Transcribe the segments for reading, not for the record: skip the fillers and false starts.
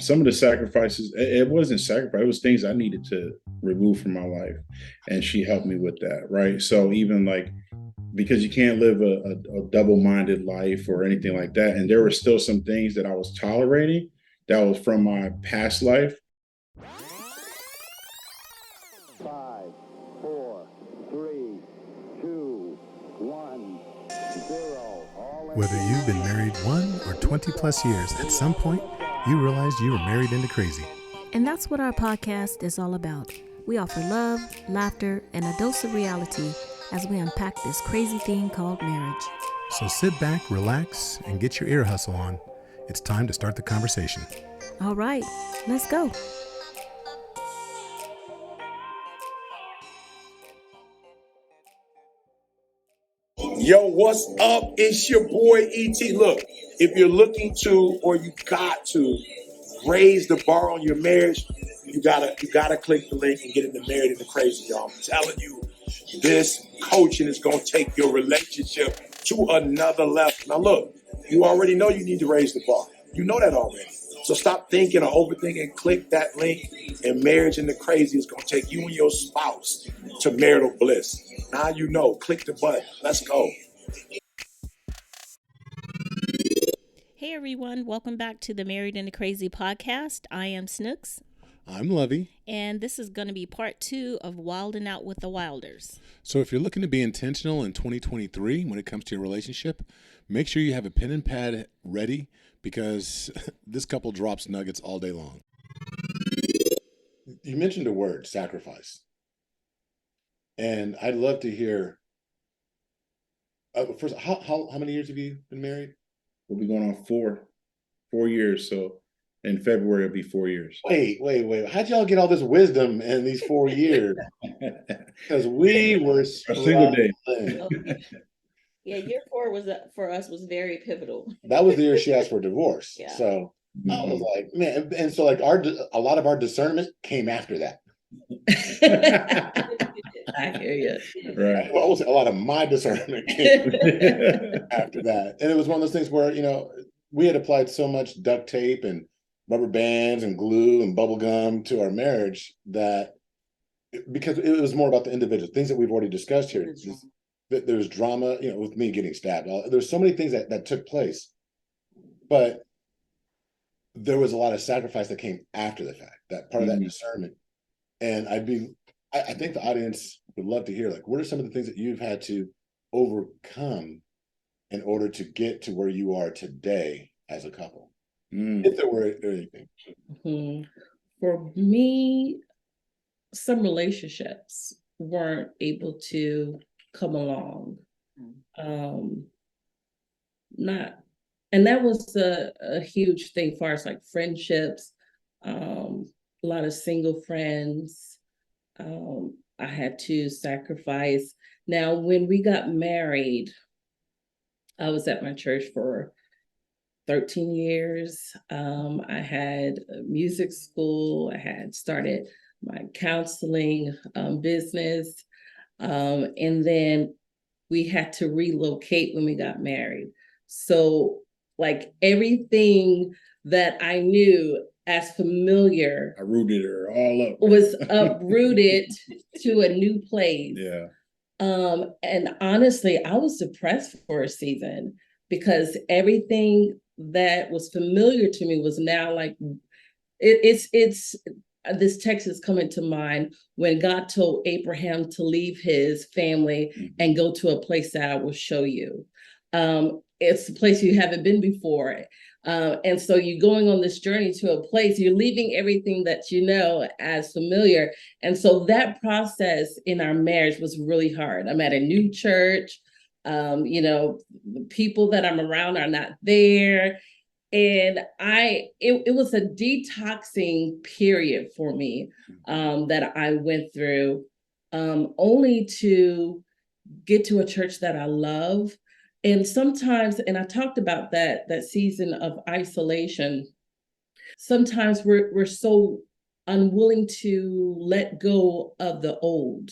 some of the sacrifices, it wasn't sacrifice, it was things I needed to remove from my life. And she helped me with that. Right. So even like, because you can't live a double-minded life or anything like that. And there were still some things that I was tolerating that was from my past life. 5, 4, 3, 2, 1, 0. Whether you've been married 1 or 20 plus years, at some point, you realized you were married into crazy. And that's what our podcast is all about. We offer love, laughter, and a dose of reality as we unpack this crazy thing called marriage. So sit back, relax, and get your ear hustle on. It's time to start the conversation. All right, let's go. Yo, what's up? It's your boy E.T. Look, if you're looking to or you got to raise the bar on your marriage, you gotta click the link and get into Married into Crazy, y'all. I'm telling you, this coaching is gonna take your relationship to another level. Now look, you already know you need to raise the bar. You know that already. So stop thinking or overthinking. Click that link, and Marriage into Crazy is gonna take you and your spouse to marital bliss. Now you know. Click the button. Let's go. Hey everyone, welcome back to the Married and the Crazy podcast. I am Snooks. I'm Lovey. And this is going to be part 2 of Wildin Out with the Wilders. So if you're looking to be intentional in 2023 when it comes to your relationship, make sure you have a pen and pad ready because this couple drops nuggets all day long. You mentioned the word sacrifice. And I'd love to hear, first, how many years have you been married? We'll be going on 4 years. So in February, it'll be 4 years. Wait. How'd y'all get all this wisdom in these 4 years? Because we were a single day. Yeah, year 4 was for us was very pivotal. That was the year she asked for a divorce. Yeah. So I was like, man, and so like a lot of our discernment came after that. I hear you. Right. Well, a lot of my discernment came after that. And it was one of those things where, we had applied so much duct tape and rubber bands and glue and bubble gum to our marriage that because it was more about the individual things that we've already discussed here. There's drama, with me getting stabbed. There's so many things that took place, but there was a lot of sacrifice that came after the fact, that part of that discernment. And I think the audience would love to hear, like, what are some of the things that you've had to overcome in order to get to where you are today as a couple? If there were anything. Mm-hmm. For me, some relationships weren't able to come along. And that was a huge thing for us, like friendships, a lot of single friends. I had to sacrifice. Now, when we got married, I was at my church for 13 years. I had a music school. I had started my counseling business. And then we had to relocate when we got married. So like everything that I knew as familiar, I rooted her all up. Was uprooted to a new place. Yeah. And honestly, I was depressed for a season because everything that was familiar to me was now like, it's this text is coming to mind when God told Abraham to leave his family and go to a place that I will show you. It's a place you haven't been before. And so you're going on this journey to a place, you're leaving everything that you know as familiar. And so that process in our marriage was really hard. I'm at a new church, the people that I'm around are not there. And it was a detoxing period for me that I went through, only to get to a church that I love. And sometimes, and I talked about that season of isolation, sometimes we're so unwilling to let go of the old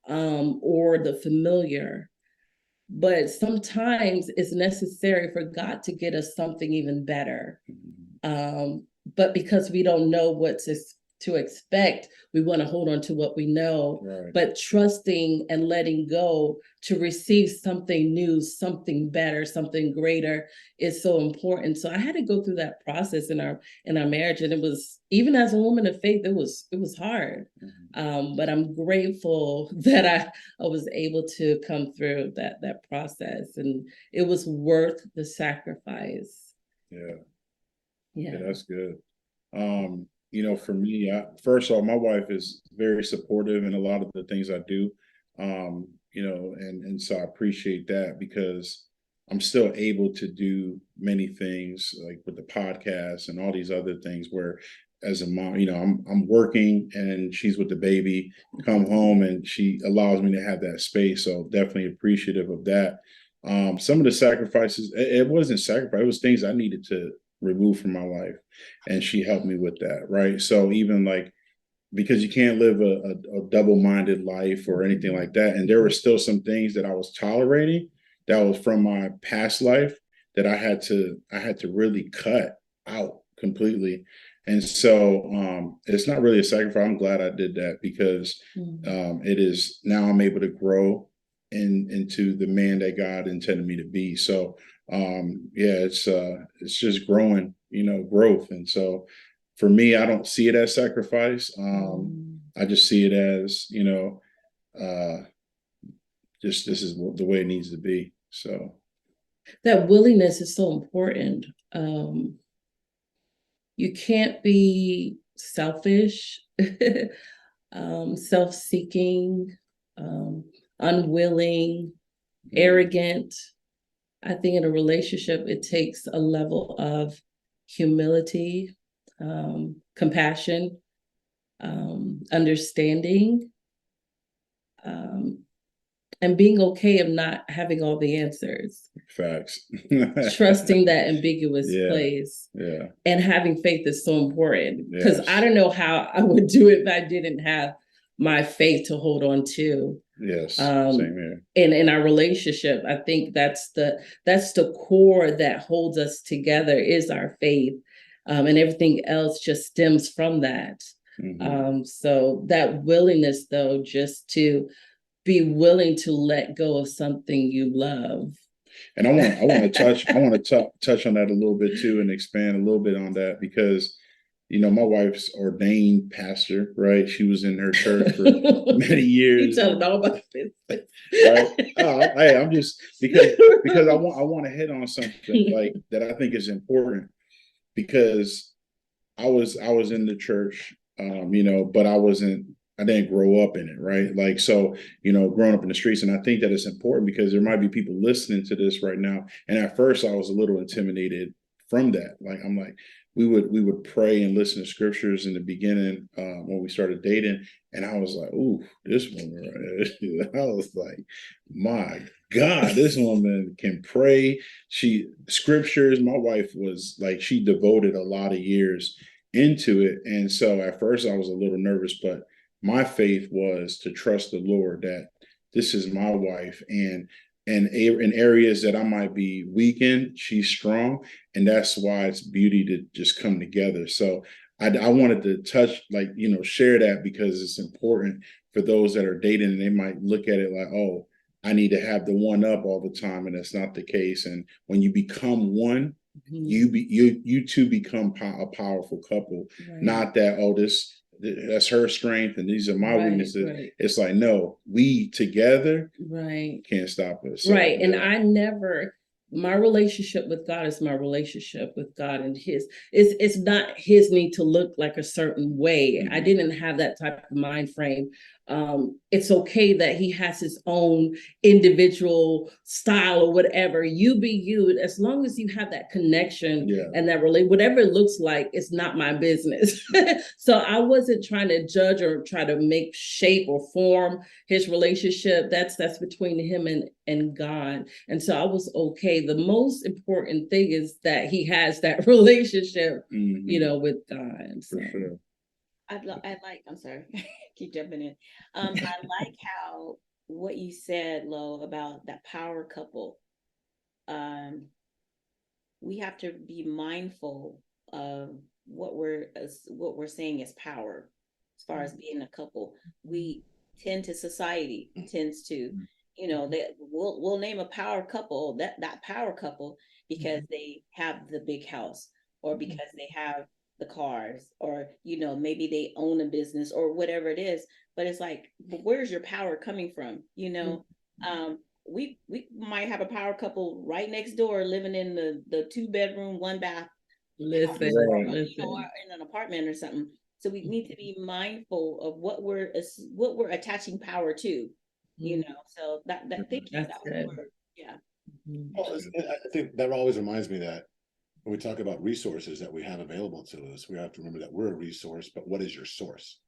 or the familiar. But sometimes it's necessary for God to get us something even better. but because we don't know what to expect, we want to hold on to what we know. Right. But trusting and letting go to receive something new, something better, something greater is so important. So I had to go through that process in our marriage, and it was, even as a woman of faith, it was hard. But I'm grateful that I was able to come through that process, and it was worth the sacrifice. Yeah, that's good. For me, first of all, my wife is very supportive in a lot of the things I do. And so I appreciate that, because I'm still able to do many things, like with the podcast and all these other things, where as a mom, I'm working and she's with the baby, come home, and she allows me to have that space. So definitely appreciative of that. Some of the sacrifices, it wasn't sacrifice, it was things I needed to remove from my life, and she helped me with that. Right. So even like, because you can't live a double-minded life or anything like that. And there were still some things that I was tolerating that was from my past life that I had to really cut out completely. And so it's not really a sacrifice. I'm glad I did that, because it is, now I'm able to grow into the man that God intended me to be. So it's just growing, growth. And so for me, I don't see it as sacrifice. I just see it as, just, this is the way it needs to be. So that willingness is so important. You can't be selfish, self-seeking, unwilling, arrogant. I think in a relationship, it takes a level of humility, compassion, understanding, and being okay of not having all the answers. Facts. Trusting that ambiguous place. Yeah. And having faith is so important, because I don't know how I would do it if I didn't have my faith to hold on to. Yes. Same here. In our relationship, I think that's the core that holds us together, is our faith. And everything else just stems from that. So that willingness, though, just to be willing to let go of something you love. And I want to touch on that a little bit too, and expand a little bit on that, because my wife's ordained pastor, right? She was in her church for many years. You telling all about business, right? Hey, I'm just because I want to hit on something like that I think is important, because I was in the church, but I didn't grow up in it, right? Like, so, growing up in the streets. And I think that it's important, because there might be people listening to this right now. And at first I was a little intimidated from that. Like, I'm like, we would pray and listen to scriptures in the beginning when we started dating. And I was like, ooh, this woman, right? I was like, my God, this woman can pray. Scriptures, my wife was like, she devoted a lot of years into it. And so at first I was a little nervous, but my faith was to trust the Lord, that this is my wife, and in areas that I might be weak in, she's strong. And that's why it's beauty to just come together. So I wanted to share that, because it's important for those that are dating, and they might look at it like, oh, I need to have the one up all the time. And that's not the case. And when you become one, you two become a powerful couple. Right. Not that, oh, that's her strength and these are my weaknesses. Right. It's like, no, we together can't stop us. So, right. And my relationship with God is my relationship with God, and it's not his need to look like a certain way. I didn't have that type of mind frame. It's okay that he has his own individual style or whatever. You be you, as long as you have that connection and that whatever it looks like, it's not my business. So I wasn't trying to judge or try to make shape or form his relationship. That's between him and God. And so I was okay. The most important thing is that he has that relationship, with God. So. For sure. I'm sorry, keep jumping in. I like how what you said, Lo, about that power couple. We have to be mindful of what we're because what we're saying is power. As far as being a couple, we society tends to, we'll name a power couple, that power couple, because they have the big house, or because they have the cars, or maybe they own a business or whatever it is. But it's like, where's your power coming from? We might have a power couple right next door living in the 2-bedroom 1-bath Listen, or listen. in an apartment or something. So we need to be mindful of what we're attaching power to, so that thank you. That's good. Yeah. Well, I think that always reminds me that when we talk about resources that we have available to us, we have to remember that we're a resource, but what is your source?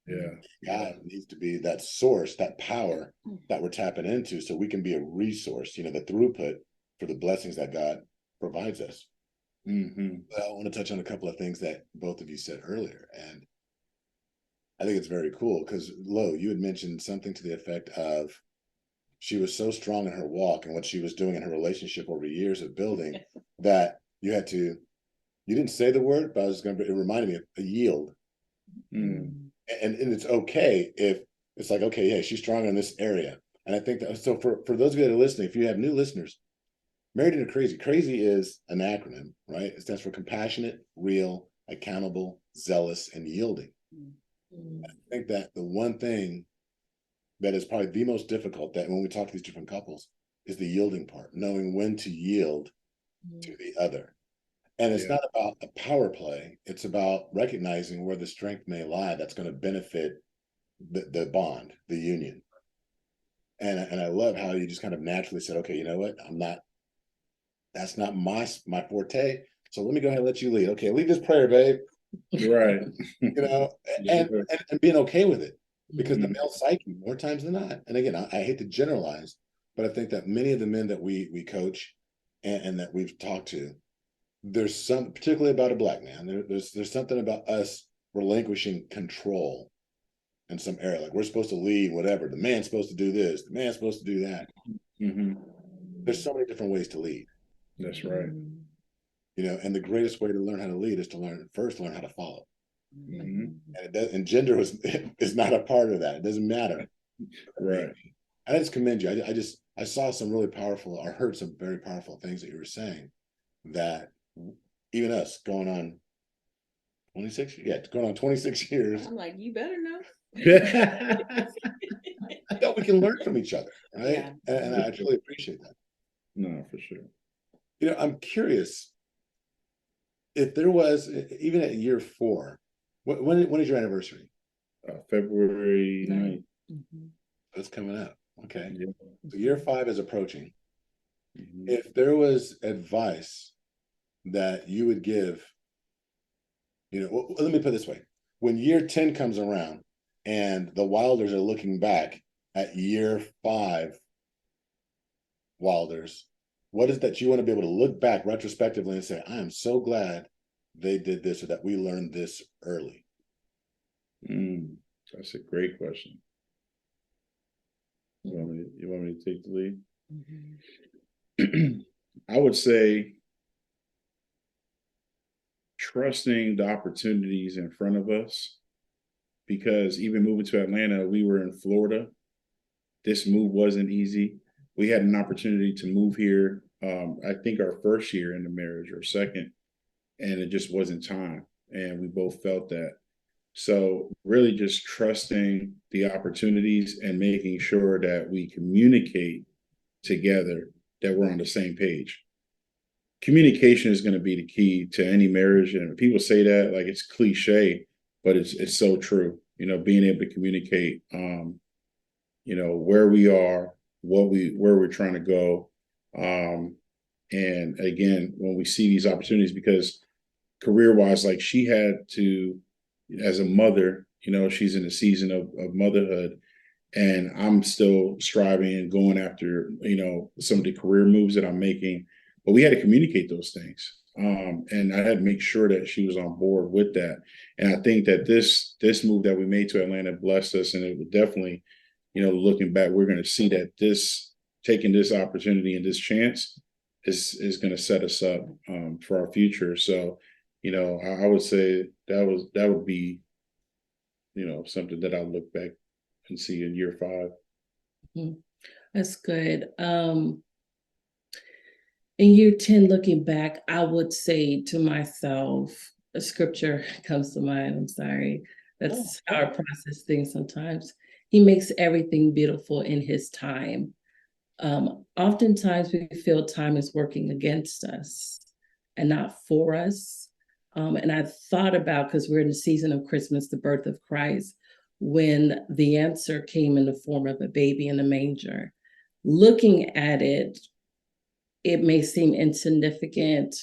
Yeah. God needs to be that source, that power that we're tapping into, so we can be a resource, the throughput for the blessings that God provides us. I want to touch on a couple of things that both of you said earlier. And I think it's very cool because, Lo, you had mentioned something to the effect of she was so strong in her walk and what she was doing in her relationship over years of building that you didn't say the word, but it reminded me of a yield. And it's okay if it's like, okay, yeah, she's strong in this area. And I think that, so for those of you that are listening, if you have new listeners, Married into Crazy. Crazy is an acronym, right? It stands for compassionate, real, accountable, zealous, and yielding. I think that the one thing that is probably the most difficult, that when we talk to these different couples, is the yielding part, knowing when to yield to the other. And it's not about a power play. It's about recognizing where the strength may lie that's going to benefit the bond, the union. And I love how you just kind of naturally said, okay, you know what? That's not my forte. So let me go ahead and let you lead. Okay, lead this prayer, babe. Right. And being okay with it, because the male psyche, more times than not, and again, I hate to generalize, but I think that many of the men that we coach and that we've talked to, there's some, particularly about a Black man, there's something about us relinquishing control in some area. Like, we're supposed to lead whatever. The man's supposed to do this. The man's supposed to do that. There's so many different ways to lead. That's right. And the greatest way to learn how to lead is to learn how to follow. And gender is not a part of that. It doesn't matter. Right. I just commend you. I saw some really powerful, or heard some very powerful things that you were saying, that even us going on 26 years. I'm like, you better know. I thought we can learn from each other, right? Yeah. And I truly appreciate that. No, for sure. I'm curious if there was, even at year 4, when is your anniversary? February 9th. That's coming up. Okay. Yeah. So year 5 is approaching. If there was advice that you would give, let me put it this way. When year 10 comes around and the Wilders are looking back at year 5 Wilders, what is that you want to be able to look back retrospectively and say, I am so glad they did this, or that we learned this early? That's a great question. You want me to take the lead? I would say trusting the opportunities in front of us, because even moving to Atlanta, we were in Florida. This move wasn't easy. We had an opportunity to move here, I think our first year in the marriage or second, and it just wasn't time. And we both felt that. So really just trusting the opportunities and making sure that we communicate together, that we're on the same page. Communication is going to be the key to any marriage. And people say that like it's cliche, but it's so true. Being able to communicate, where we are, where we're trying to go. And again, when we see these opportunities, because career-wise, like she had to, as a mother, she's in a season of motherhood, and I'm still striving and going after, some of the career moves that I'm making, but we had to communicate those things. And I had to make sure that she was on board with that. And I think that this move that we made to Atlanta blessed us, and it would definitely, looking back, we're going to see that taking this opportunity and this chance is going to set us up for our future. So, I would say that would be, something that I'll look back and see in year 5. That's good. In year 10, looking back, I would say to myself, a scripture comes to mind. I'm sorry. That's how I process things sometimes. He makes everything beautiful in his time. Oftentimes we feel time is working against us and not for us. And I thought about, because we're in the season of Christmas, the birth of Christ, when the answer came in the form of a baby in a manger. Looking at it, it may seem insignificant,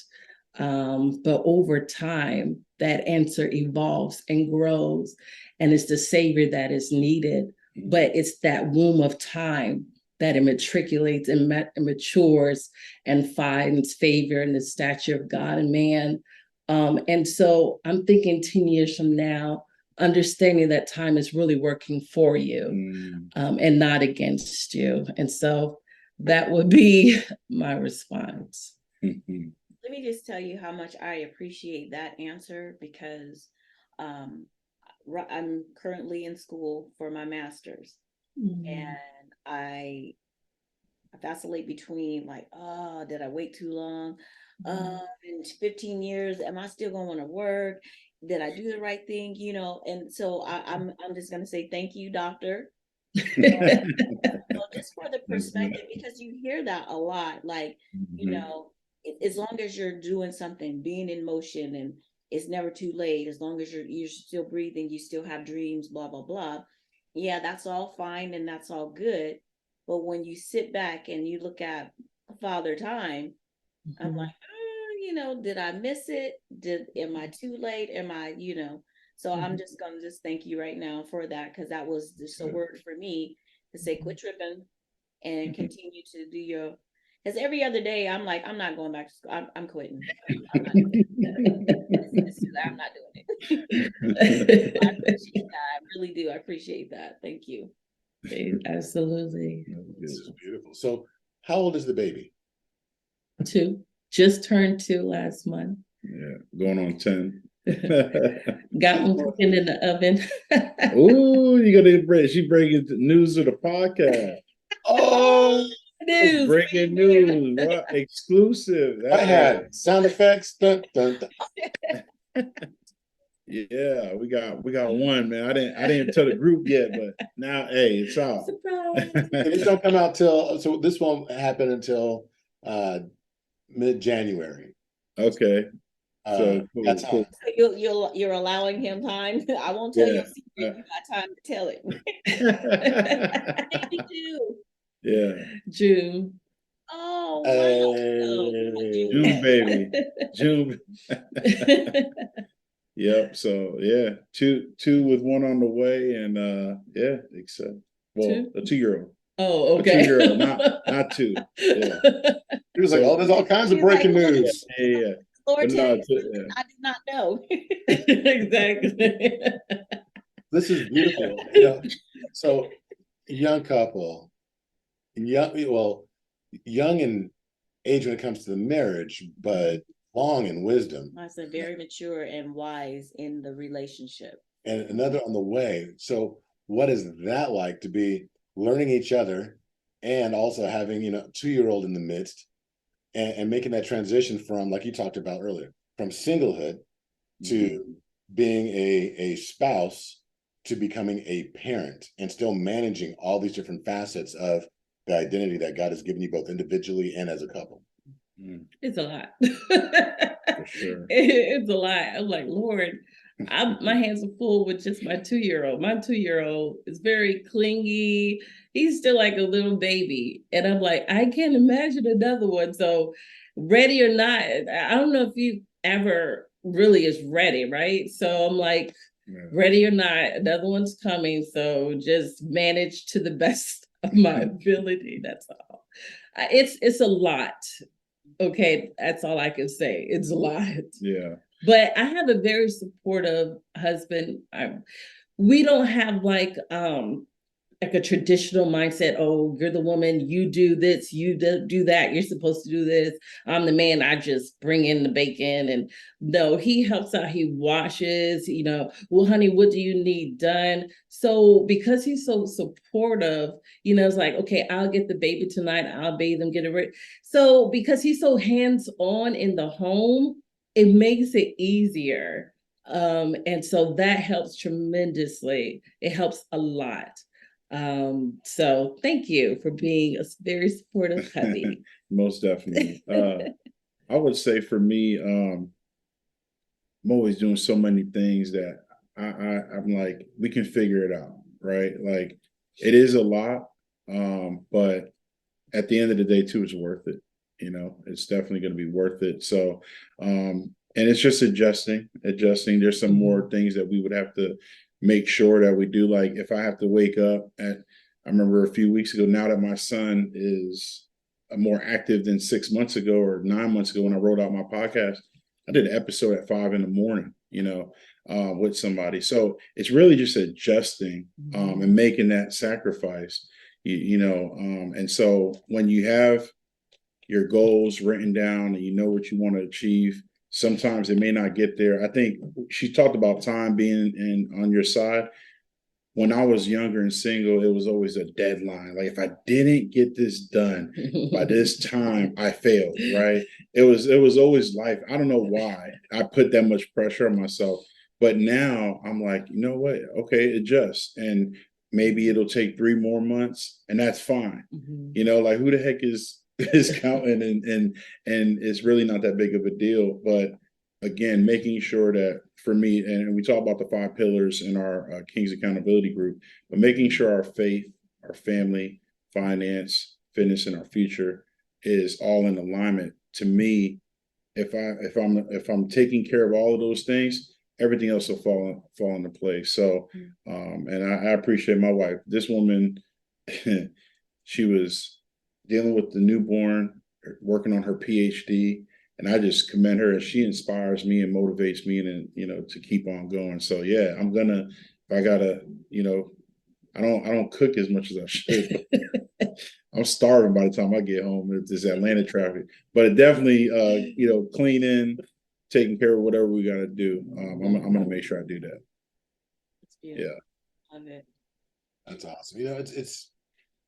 but over time, that answer evolves and grows, and it's the Savior that is needed. But it's that womb of time that it matriculates and matures and finds favor in the stature of God and man. And so I'm thinking 10 years from now, understanding that time is really working for you and not against you. And so that would be my response. Let me just tell you how much I appreciate that answer, because I'm currently in school for my master's, and I vacillate between like, oh, did I wait too long? In 15 years, am I still going to want to work? Did I do the right thing? And so I'm just going to say thank you, doctor. Just for the perspective, because you hear that a lot, like, as long as you're doing something, being in motion, and it's never too late, as long as you're still breathing, you still have dreams, blah, blah, blah. Yeah, that's all fine and that's all good. But when you sit back and you look at Father Time, I'm like, did I miss it? Am I too late? So I'm just going to just thank you right now for that, because that was just a word for me to say, quit tripping and continue to do your, because every other day I'm like, I'm not going back to school. I'm quitting. I'm not doing it. I'm not doing it. I appreciate that. I really do. I appreciate that. Thank you. Absolutely. This is beautiful. So how old is the baby? 2. Just turned 2 last month. Yeah, going on 10. Got one cooking in the oven. Oh, she breaking the news of the podcast. Oh, news. Breaking news. What? Exclusive. I had sound effects. Dun, dun, dun. Yeah, we got one, man. I didn't tell the group yet, but now, hey, it's out. Surprise. It don't come out so this won't happen until mid-January. Okay. So that's cool. So you're allowing him time. I won't tell you a secret. You got time to tell it. Yeah. June. Oh, wow. June, baby. June. Yep. So yeah, two with one on the way, and except a 2-year-old. Oh, okay. A 2-year-old, not 2. Yeah. He was like, "Oh, there's all kinds of breaking news." Yeah. Lord, No, I did not know. Exactly. This is beautiful. So young couple, young in age when it comes to the marriage, but long in wisdom. I said very mature and wise in the relationship. And another on the way. So what is that like to be learning each other and also having, 2-year-old in the midst and making that transition from, like you talked about earlier, from singlehood to being a spouse to becoming a parent and still managing all these different facets of the identity that God has given you both individually and as a couple? It's a lot. For sure. It's a lot. I'm like, Lord, my hands are full with just my 2-year-old. My 2-year-old is very clingy. He's still like a little baby. And I'm like, I can't imagine another one. So ready or not, I don't know if you ever really is ready, right? So I'm like, ready or not, another one's coming. So just manage to the best of my ability. That's all. It's a lot. Okay, that's all I can say. It's a lot. Yeah. But I have a very supportive husband. We don't have like like a traditional mindset. Oh, you're the woman, you do this, you do that, you're supposed to do this. I'm the man, I just bring in the bacon. And no, he helps out, he washes, well, honey, what do you need done? So because he's so supportive, it's like, okay, I'll get the baby tonight, I'll bathe him, get it ready. So because he's so hands-on in the home, it makes it easier. And so that helps tremendously. It helps a lot. So thank you for being a very supportive hubby. Most definitely. I would say for me, I'm always doing so many things that I'm like, we can figure it out, right? Like it is a lot, but at the end of the day too, it's worth it. It's definitely going to be worth it. So, and it's just adjusting. There's some more things that we would have to make sure that we do. Like if I have to wake up I remember a few weeks ago, now that my son is more active than 6 months ago or 9 months ago when I wrote out my podcast, I did an episode at 5 a.m, with somebody. So it's really just adjusting and making that sacrifice, and so when you have your goals written down and you know what you want to achieve, sometimes it may not get there. I think she talked about time being on your side. When I was younger and single, it was always a deadline. Like if I didn't get this done by this time, I failed, right? It was always life. I don't know why I put that much pressure on myself. But now I'm like, you know what? Okay, adjust. And maybe it'll take 3 more months and that's fine. Like who the heck is counting and it's really not that big of a deal. But again, making sure that for me, and we talk about the 5 pillars in our King's Accountability Group, but making sure our faith, our family, finance, fitness, and our future is all in alignment. To me, if I'm taking care of all of those things, everything else will fall into place. So, and I appreciate my wife. This woman, she was dealing with the newborn, working on her PhD. And I just commend her, and she inspires me and motivates me, and to keep on going. So yeah, if I gotta, I don't cook as much as I should. I'm starving by the time I get home. It's this Atlanta traffic, but it definitely, cleaning, taking care of whatever we gotta do. I'm gonna make sure I do that. That's beautiful. Yeah, Love it. That's awesome. It's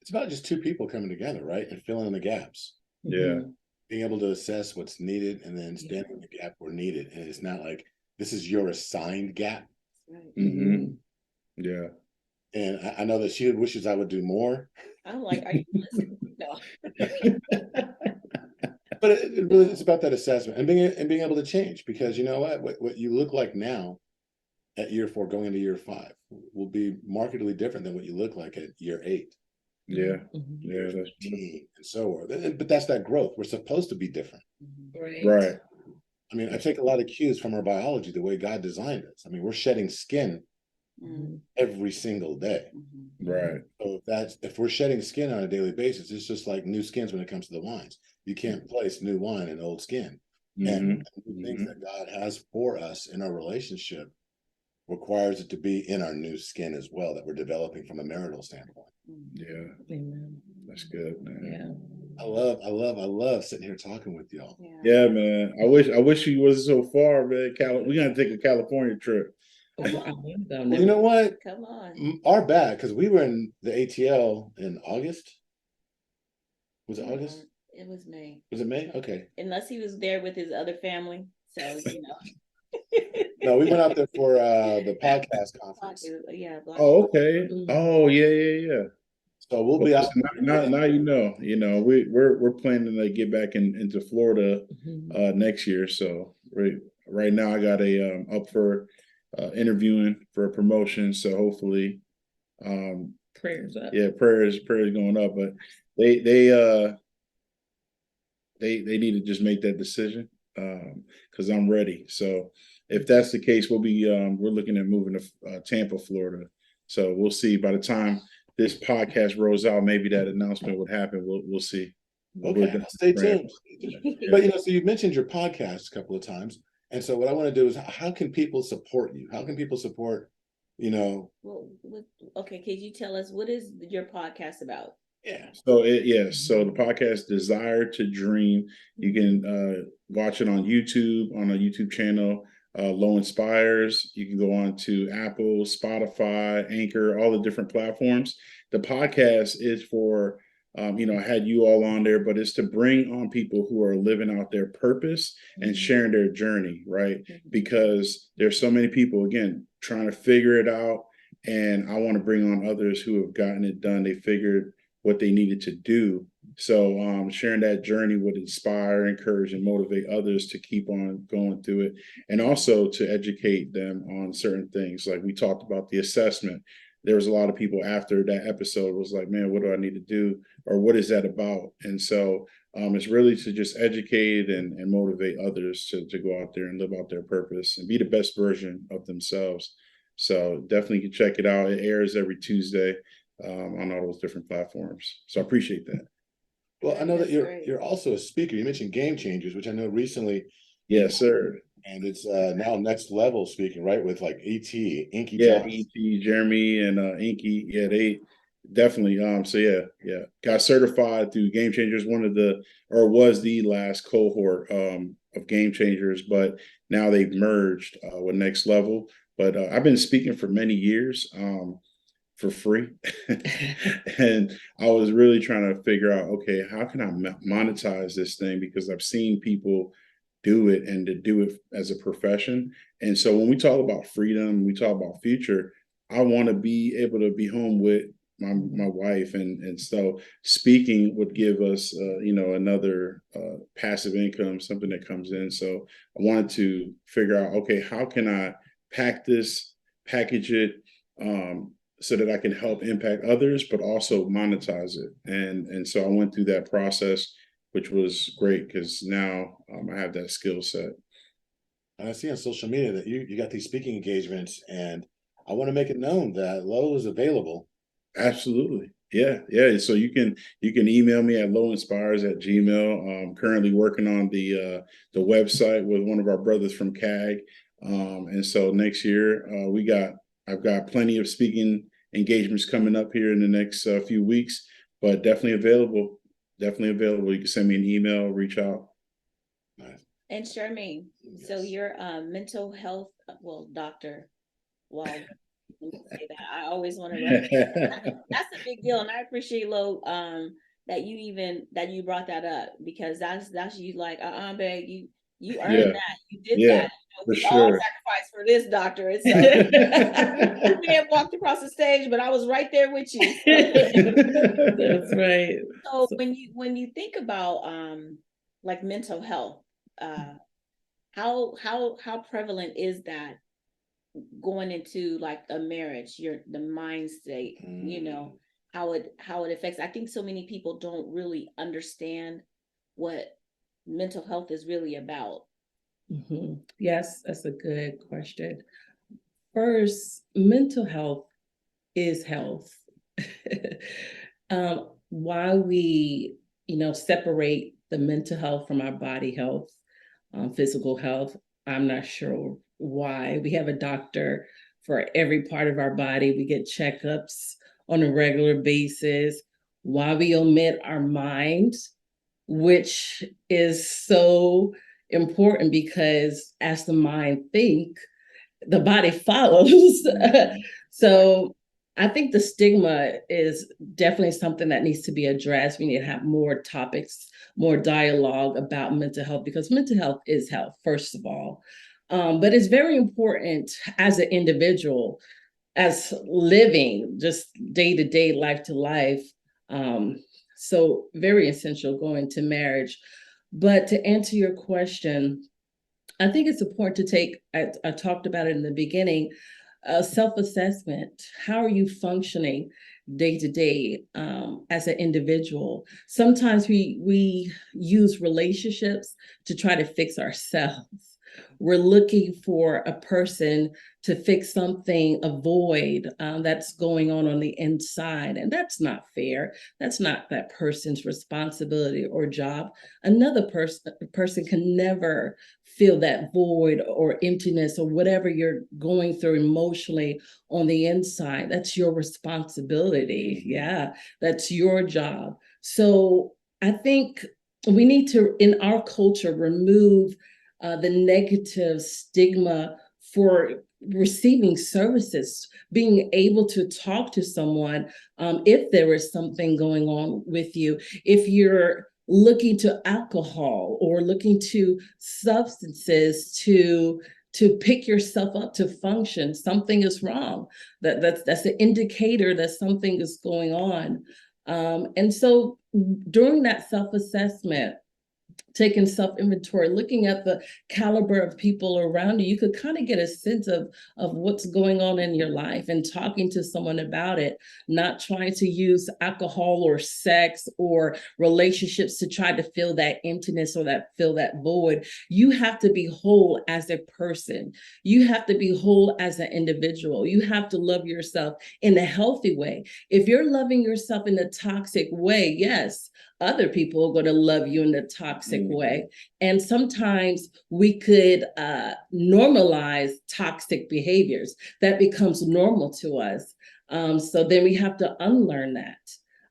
about just 2 people coming together, right, and filling in the gaps. Yeah. Being able to assess what's needed and then stand in the gap where needed. And it's not like this is your assigned gap. Right. Yeah. And I know that she wishes I would do more. I'm like, are you listening? No. But it really is about that assessment and being able to change, because you know what you look like now at year 4 going into year 5 will be markedly different than what you look like at year 8. Yeah. Yeah. That's and so on. But that's that growth. We're supposed to be different. Right. I mean, I take a lot of cues from our biology, the way God designed us. I mean, we're shedding skin every single day. Right. So if we're shedding skin on a daily basis, it's just like new skins when it comes to the wines. You can't place new wine in old skin. And the things that God has for us in our relationship requires it to be in our new skin as well, that we're developing from a marital standpoint. Yeah. Amen. That's good, man. Yeah. I love sitting here talking with y'all. Yeah, man. I wish you wasn't so far, man. We gotta take a California trip. Well, you know what? Come on. Our bad, because we were in the ATL in August. Was it August? It was May. Was it May? Okay. Unless he was there with his other family. So, No, we went out there for the podcast conference. Yeah. Oh, okay. Oh, yeah. So we'll be out. Now we're planning to get back into Florida next year. So right now I got up for interviewing for a promotion. So hopefully, prayers up. Yeah, prayers going up. But they need to just make that decision because I'm ready. So if that's the case, we're looking at moving to Tampa, Florida. So we'll see. By the time this podcast rolls out, maybe that announcement would happen. We'll see. Okay, stay tuned. But so you mentioned your podcast a couple of times, and so what I want to do is, how can people support you? How can people support Well, okay, could you tell us what is your podcast about? Yeah. So so the podcast Desire to Dream, you can watch it on YouTube, on a YouTube channel, Low Inspires. You can go on to Apple, Spotify, Anchor, all the different platforms. The podcast is for I had you all on there, but it's to bring on people who are living out their purpose and sharing their journey, right? Because there's so many people, again, trying to figure it out. And I want to bring on others who have gotten it done. They figured what they needed to do. So sharing that journey would inspire, encourage, and motivate others to keep on going through it, and also to educate them on certain things. Like we talked about the assessment. There was a lot of people after that episode was like, man, what do I need to do? Or what is that about? And so it's really to just educate and motivate others to go out there and live out their purpose and be the best version of themselves. So definitely you can check it out. It airs every Tuesday on all those different platforms. So I appreciate that. Well, I know that That's great. you're also a speaker. You mentioned Game Changers, which I know recently, Yes, sir. and it's now next level speaking, right? With like Inky Yeah, Johnson. E.T., Jeremy, and Inky. Yeah, they definitely. So yeah. Got certified through Game Changers, was the last cohort of Game Changers, but now they've merged with Next Level. But I've been speaking for many years. For free. And I was really trying to figure out, okay, how can I monetize this thing? Because I've seen people do it and to do it as a profession. And so when we talk about freedom, we talk about future, I want to be able to be home with my wife. And so speaking would give us, another passive income, something that comes in. So I wanted to figure out, okay, how can I package it, so that I can help impact others, but also monetize it. And so I went through that process, which was great because now I have that skill set. And I see on social media that you got these speaking engagements, and I want to make it known that Low is available. Absolutely. Yeah. So you can email me at lowinspires@gmail. I'm currently working on the website with one of our brothers from CAG. And so next year I've got plenty of speaking engagements coming up here in the next few weeks, but definitely available. You can send me an email, reach out. Nice. And Sharmaine, so you're a mental health, doctor. Wow. Let me say that. I always want to recognize that's a big deal. And I appreciate Lo that you brought that up, because that's you like, babe, you earned that. You did that. We all sacrificed for this, doctor. And so you may have walked across the stage, but I was right there with you. That's right. So when you think about like mental health, how prevalent is that going into like a marriage, the mind state, how it affects? I think so many people don't really understand what mental health is really about. Mm-hmm. Yes, that's a good question. First, mental health is health. Why we, separate the mental health from our body health, physical health, I'm not sure why. We have a doctor for every part of our body. We get checkups on a regular basis. Why we omit our mind, which is so important, because as the mind think, the body follows. So I think the stigma is definitely something that needs to be addressed. We need to have more topics, more dialogue about mental health, because mental health is health, first of all. But it's very important as an individual, as living just day to day, life to life. So very essential going to marriage. But to answer your question, I think it's important to take, I talked about it in the beginning, self-assessment. How are you functioning day to day as an individual? Sometimes we use relationships to try to fix ourselves. We're looking for a person to fix something, a void that's going on the inside. And that's not fair. That's not that person's responsibility or job. Another person can never feel that void or emptiness or whatever you're going through emotionally on the inside. That's your responsibility. Yeah, that's your job. So I think we need to, in our culture, remove the negative stigma for receiving services, being able to talk to someone if there is something going on with you. If you're looking to alcohol or looking to substances to pick yourself up to function, something is wrong. That's an indicator that something is going on. And so during that self-assessment, taking self-inventory, looking at the caliber of people around you, you could kind of get a sense of what's going on in your life and talking to someone about it, not trying to use alcohol or sex or relationships to try to fill that emptiness or fill that void. You have to be whole as a person. You have to be whole as an individual. You have to love yourself in a healthy way. If you're loving yourself in a toxic way, yes, other people are going to love you in a toxic way. And sometimes we could normalize toxic behaviors. That becomes normal to us. So then we have to unlearn that.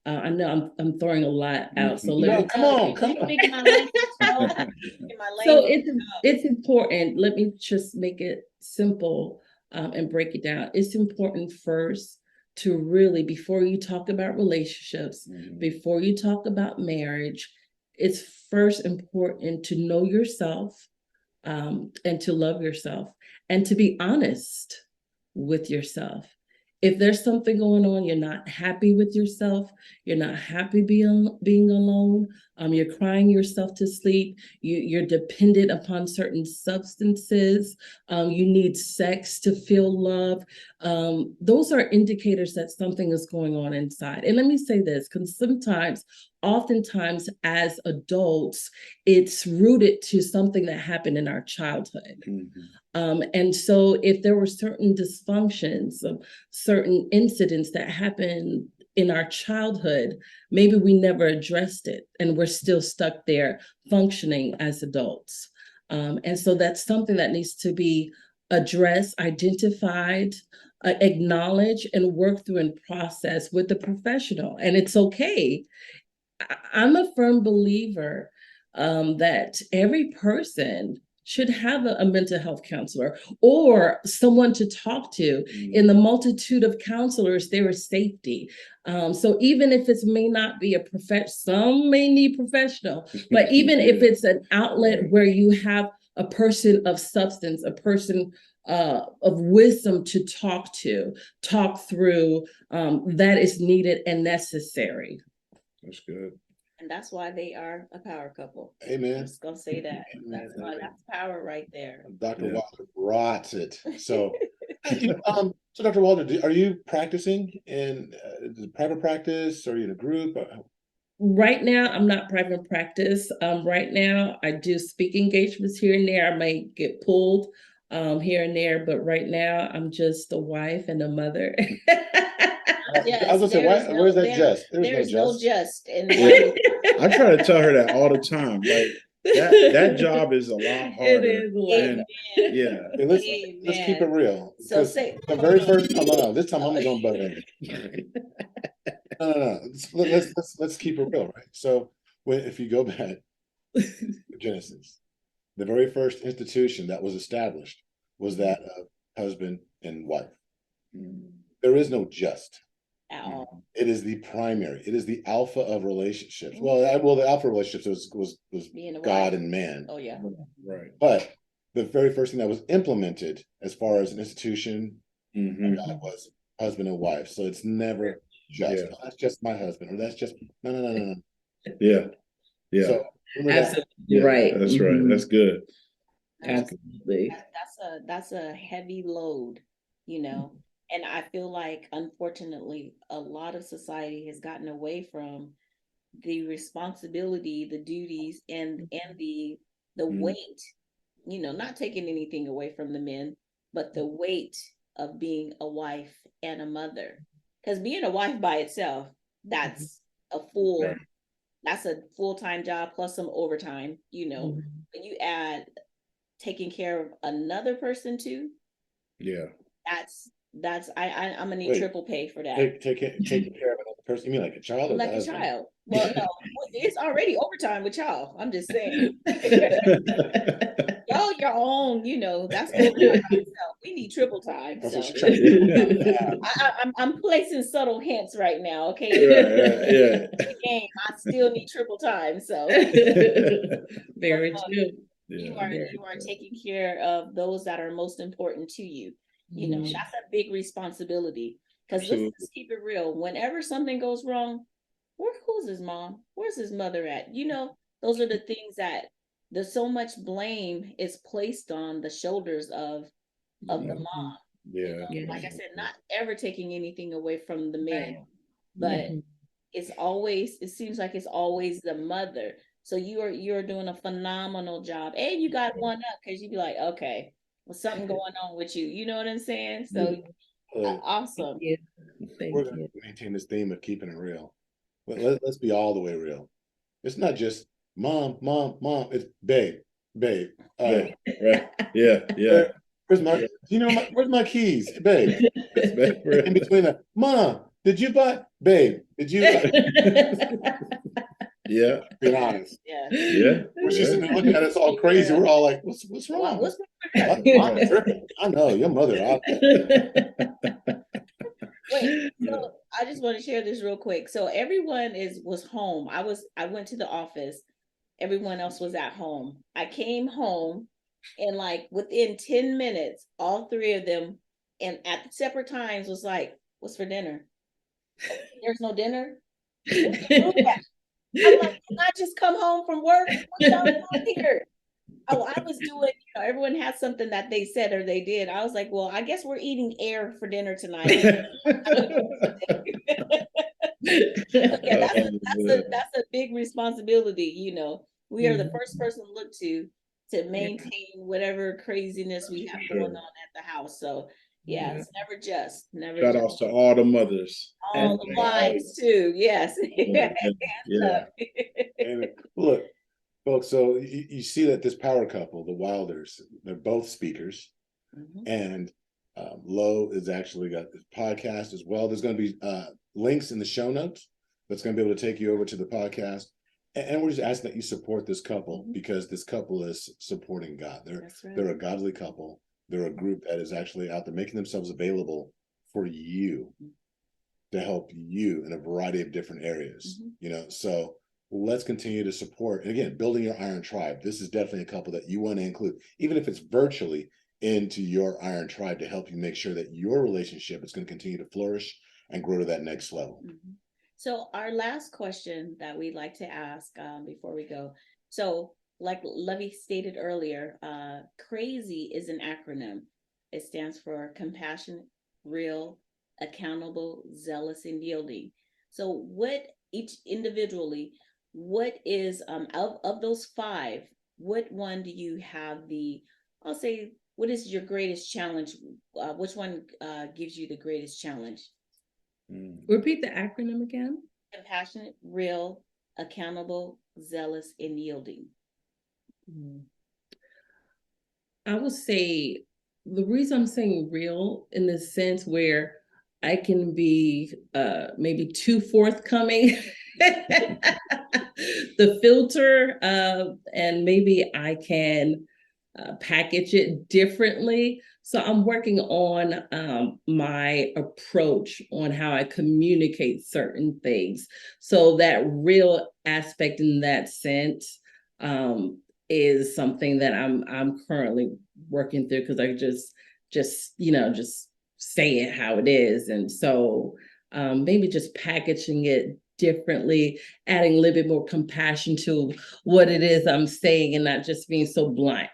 I know I'm throwing a lot out. So come on. So it's important. Let me just make it simple and break it down. It's important first to really, before you talk about relationships, before you talk about marriage, it's first important to know yourself and to love yourself and to be honest with yourself. If there's something going on, you're not happy with yourself, you're not happy being alone, you're crying yourself to sleep, you're dependent upon certain substances, you need sex to feel love, those are indicators that something is going on inside. And let me say this, because oftentimes as adults, it's rooted to something that happened in our childhood. And so if there were certain dysfunctions, certain incidents that happened in our childhood, maybe we never addressed it and we're still stuck there functioning as adults. And so that's something that needs to be addressed, identified, acknowledged, and worked through and processed with a professional. And it's okay. I'm a firm believer that every person should have a mental health counselor or someone to talk to. In the multitude of counselors, there is safety. So even if it may not be a professional, some may need professional, but even if it's an outlet where you have a person of substance, a person of wisdom to talk through, that is needed and necessary. That's good. And that's why they are a power couple. Amen. I'm just gonna say that. That's power right there. Dr. Wilder brought it. So, so Dr. Wilder, are you practicing in private practice? Or are you in a group? Right now, I'm not private practice. Right now, I do speak engagements here and there. I may get pulled here and there, but right now, I'm just a wife and a mother. Yes, I was gonna say, where's that just? There's no just in I try to tell her that all the time. Like that job is a lot harder. It is a lot. Yeah. Hey, let's keep it real. So say the very first time, no, this time I'm gonna butt in. No. Let's keep it real, right? So if you go back to Genesis, the very first institution that was established was that of husband and wife. There is no just. It is the primary. It is the alpha of relationships. Well, the alpha of relationships was God and man. Oh yeah, right. But the very first thing that was implemented as far as an institution that was husband and wife. So it's never just. Oh, that's just my husband, or that's just no. Yeah. So absolutely right. That's right. That's good. Absolutely. That's a heavy load, you know. And I feel like, unfortunately, a lot of society has gotten away from the responsibility, the duties, and the weight not taking anything away from the men, but the weight of being a wife and a mother. Because being a wife by itself, that's a full, that's a full-time job plus some overtime, When you add taking care of another person too, Yeah. I'm gonna need Wait, triple pay for that. taking care of another person. You mean like a child or Like the a husband? child. Well, no, it's already overtime with y'all. I'm just saying. Y'all your own, that's overtime by itself. We need triple time. That's So what she's trying to do. I'm placing subtle hints right now. Okay. Yeah. The game, I still need triple time. So Very true. you are taking care of those that are most important to you. That's a big responsibility. Because let's keep it real. Whenever something goes wrong, who's his mom? Where's his mother at? Those are the things that there's so much blame is placed on the shoulders of the mom. Yeah. Like I said, not ever taking anything away from the man, but it seems like it's always the mother. So you're doing a phenomenal job, and you got one up because you'd be like, okay, well, something going on with you. You know what I'm saying? So awesome. We're going to maintain this theme of keeping it real. But let's be all the way real. It's not just mom. It's babe. Right. Yeah. Where's my keys, babe? In between the mom, did you buy, babe? Did you? Yeah. Being honest. Yeah. We're just sitting there looking at us all crazy. We're all like, what's wrong? What's I'm tripping. I know your mother. Wait, so I just want to share this real quick. So everyone was home. I went to the office. Everyone else was at home. I came home and like within 10 minutes, all three of them and at separate times was like, what's for dinner? There's no dinner. I'm like, can I just come home from work? What y'all doing here? Oh, I was doing, everyone has something that they said or they did. I was like, well, I guess we're eating air for dinner tonight. That's a big responsibility, We are the first person to look to maintain whatever craziness we have going on at the house. So it's never Shout out to all the mothers. All the wives too. Yes. Yeah. And look, folks, so you see that this power couple, the Wilders, they're both speakers. And Lo has actually got this podcast as well. There's going to be links in the show notes that's going to be able to take you over to the podcast. And we're just asking that you support this couple because this couple is supporting God. They're a godly couple. They're a group that is actually out there making themselves available for you to help you in a variety of different areas. So let's continue to support. And again, building your iron tribe. This is definitely a couple that you want to include, even if it's virtually, into your iron tribe to help you make sure that your relationship is going to continue to flourish and grow to that next level. So our last question that we'd like to ask before we go. So like Lovey stated earlier, CRAZY is an acronym. It stands for compassionate, real, accountable, zealous, and yielding. So what each individually, what is of those five, what one do you have I'll say, what is your greatest challenge? Which one gives you the greatest challenge? Repeat the acronym again. Compassionate, real, accountable, zealous, and yielding. I would say the reason I'm saying real in the sense where I can be maybe too forthcoming, the filter, and maybe I can package it differently. So I'm working on my approach on how I communicate certain things. So that real aspect in that sense is something that I'm currently working through because I just say it how it is. And so maybe just packaging it differently, adding a little bit more compassion to what it is I'm saying and not just being so blunt.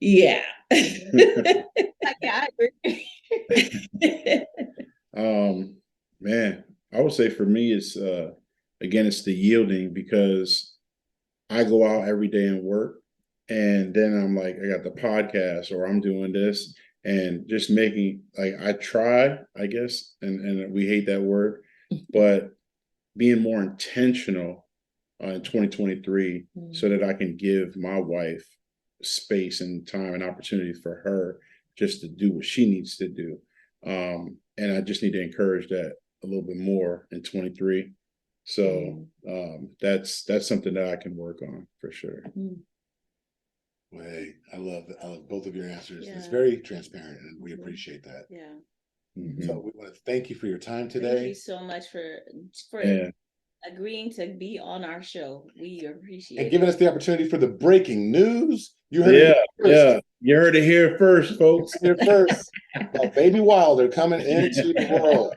Yeah. I agree. Man, I would say for me it's again it's the yielding because I go out every day and work And then I'm like, I got the podcast, or I'm doing this, and just making, like, I try, I guess, and we hate that word, but being more intentional in 2023 so that I can give my wife space and time and opportunity for her just to do what she needs to do. And I just need to encourage that a little bit more in 23. So that's something that I can work on for sure. Way, I love both of your answers. It's Yeah. very transparent, and we appreciate that. Yeah. So we want to thank you for your time today. Thank you so much for Yeah. agreeing to be on our show. We appreciate And it. giving us the opportunity for the breaking news. You heard Yeah, it first. yeah. You heard it here first, folks. Here first. Baby Wilder coming into the world.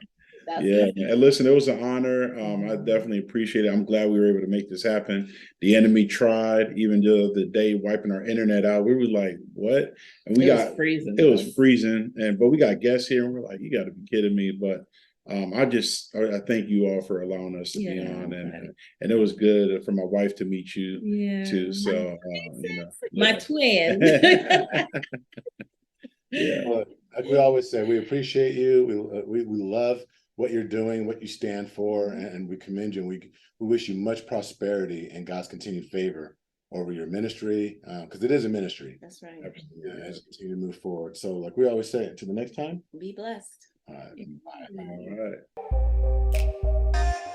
Yeah, and listen, it was an honor. I definitely appreciate it. I'm glad we were able to make this happen. The enemy tried, even the other day, wiping our internet out. We were like, "What?" And It was freezing. It was freezing, but we got guests here, and we're like, "You got to be kidding me!" But I thank you all for allowing us to be on, and it was good for my wife to meet you too. So my twin. Yeah. Well, like we always say, we appreciate you. We love what you're doing, what you stand for, and we commend you. And we wish you much prosperity and God's continued favor over your ministry, because it is a ministry. That's right. Yeah, as you continue to move forward. So, like we always say, until the next time. Be blessed. All right. Bye. All right.